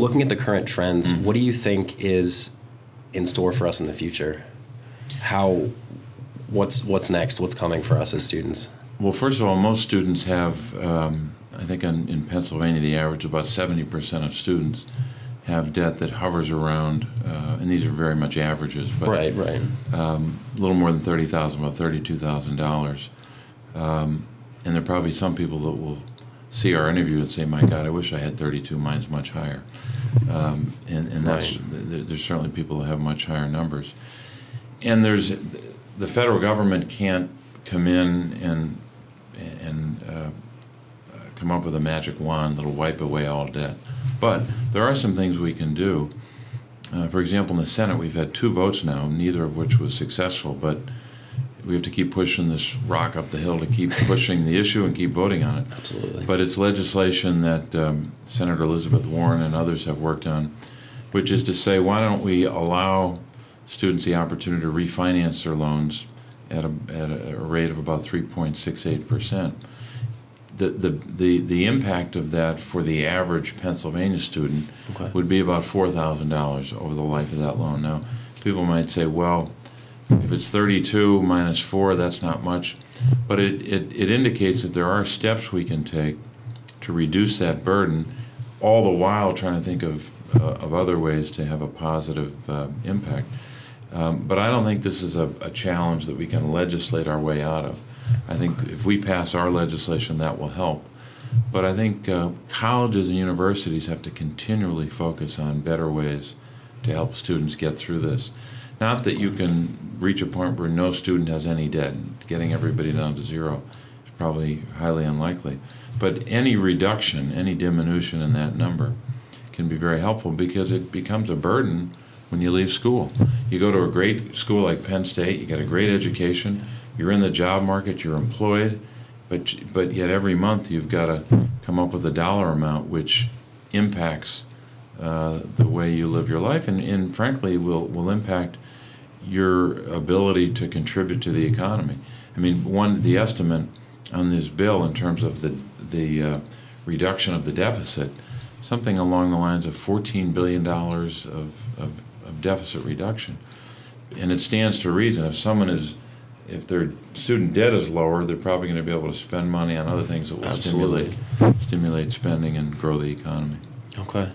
Looking at the current trends, what do you think is in store for us in the future? What's next? What's coming for us as students? Well, first of all, most students have, I think in Pennsylvania, the average about 70% of students have debt that hovers around, and these are very much averages, but right. A little more than $30,000, about $32,000. And there are probably some people that will see our interview and say, "My God, I wish I had 32. Mine's much higher." And that's there's certainly people that have much higher numbers. And the federal government can't come in and come up with a magic wand that'll wipe away all debt. But there are some things we can do. For example, in the Senate, we've had 2 votes now, neither of which was successful, but we have to keep pushing this rock up the hill to keep pushing the issue and keep voting on it. Absolutely. But it's legislation that Senator Elizabeth Warren and others have worked on, which is to say, why don't we allow students the opportunity to refinance their loans at a rate of about 3.68%. The impact of that for the average Pennsylvania student would be about $4,000 over the life of that loan. Now, people might say, well, if it's 32 minus 4, that's not much. But it indicates that there are steps we can take to reduce that burden, all the while trying to think of other ways to have a positive impact. But I don't think this is a challenge that we can legislate our way out of. I think if we pass our legislation, that will help. But I think colleges and universities have to continually focus on better ways to help students get through this. Not that you can reach a point where no student has any debt. Getting everybody down to 0 is probably highly unlikely. But any reduction, any diminution in that number can be very helpful, because it becomes a burden when you leave school. You go to a great school like Penn State, you get a great education, you're in the job market, you're employed, but yet every month you've got to come up with a dollar amount which impacts the way you live your life, and frankly will impact your ability to contribute to the economy. I mean, the estimate on this bill in terms of the reduction of the deficit, something along the lines of $14 billion of deficit reduction. And it stands to reason, if their student debt is lower, they're probably going to be able to spend money on other things that will stimulate spending and grow the economy. Okay.